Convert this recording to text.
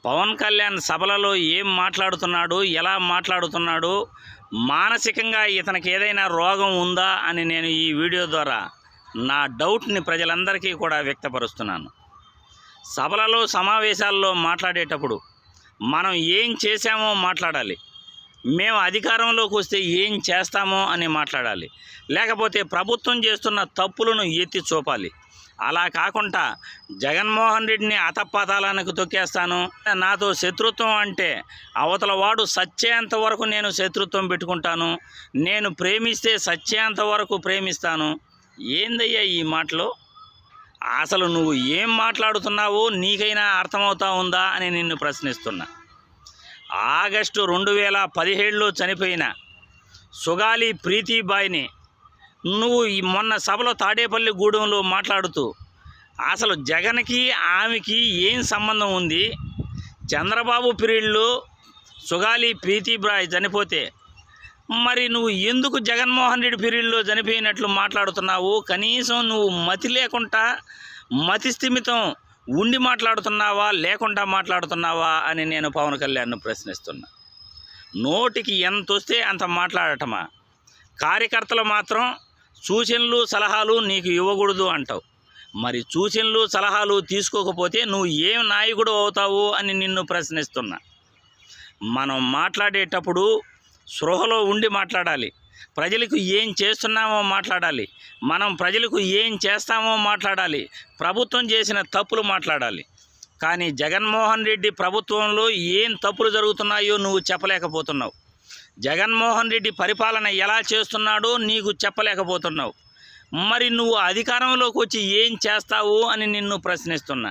పవన్ కళ్యాణ్ సభలలో ఏం మాట్లాడుతున్నాడు, ఎలా మాట్లాడుతున్నాడు, మానసికంగా ఇతనికి ఏదైనా రోగం ఉందా అని నేను ఈ వీడియో ద్వారా నా డౌట్ని ప్రజలందరికీ కూడా వ్యక్తపరుస్తున్నాను. సభలలో సమావేశాల్లో మాట్లాడేటప్పుడు మనం ఏం చేశామో మాట్లాడాలి, మేము అధికారంలోకి వస్తే ఏం చేస్తామో అని మాట్లాడాలి, లేకపోతే ప్రభుత్వం చేస్తున్న తప్పులను ఎత్తి చూపాలి. అలా కాకుండా జగన్మోహన్ రెడ్డిని అతపాతాలకు తొక్కేస్తాను, నాతో శత్రుత్వం అంటే అవతల వాడు సచ్చేంత వరకు నేను శత్రుత్వం పెట్టుకుంటాను, నేను ప్రేమిస్తే సచ్చేంత వరకు ప్రేమిస్తాను. ఏందయ్యా ఈ మాటలు? అసలు నువ్వు ఏం మాట్లాడుతున్నావో నీకైనా అర్థమవుతా ఉందా అని నిన్ను ప్రశ్నిస్తున్నా. ఆగస్టు 2017లో చనిపోయిన సుగాలి ప్రీతిబాయిని నువ్వు మొన్న సభలో తాడేపల్లి గూడెంలో మాట్లాడుతూ అసలు జగన్కి ఆమెకి ఏం సంబంధం ఉంది? చంద్రబాబు పీరియడ్లో సుగాలి ప్రీతిబాయ్ చనిపోతే మరి నువ్వు ఎందుకు జగన్మోహన్ రెడ్డి పీరియడ్లో చనిపోయినట్లు మాట్లాడుతున్నావు? కనీసం నువ్వు మతి లేకుండా, మతి స్థిమితం ఉండి మాట్లాడుతున్నావా లేకుండా మాట్లాడుతున్నావా అని నేను పవన్ కళ్యాణ్ను ప్రశ్నిస్తున్నా. నోటికి ఎంత వస్తే అంత మాట్లాడటమా? కార్యకర్తలు మాత్రం సూచనలు సలహాలు నీకు ఇవ్వకూడదు అంటావు. మరి సూచనలు సలహాలు తీసుకోకపోతే నువ్వు ఏం నాయకుడు అవుతావు అని నిన్ను ప్రశ్నిస్తున్నా. మనం మాట్లాడేటప్పుడు స్పృహలో ఉండి మాట్లాడాలి. ప్రజలకు ఏం చేస్తున్నామో మాట్లాడాలి, మనం ప్రజలకు ఏం చేస్తామో మాట్లాడాలి, ప్రభుత్వం చేసిన తప్పులు మాట్లాడాలి. కానీ జగన్మోహన్ రెడ్డి ప్రభుత్వంలో ఏం తప్పులు జరుగుతున్నాయో నువ్వు చెప్పలేకపోతున్నావు. జగన్మోహన్ రెడ్డి పరిపాలన ఎలా చేస్తున్నాడో నీకు చెప్పలేకపోతున్నావు. మరి నువ్వు అధికారంలోకి వచ్చి ఏం చేస్తావు అని నిన్ను ప్రశ్నిస్తున్నా.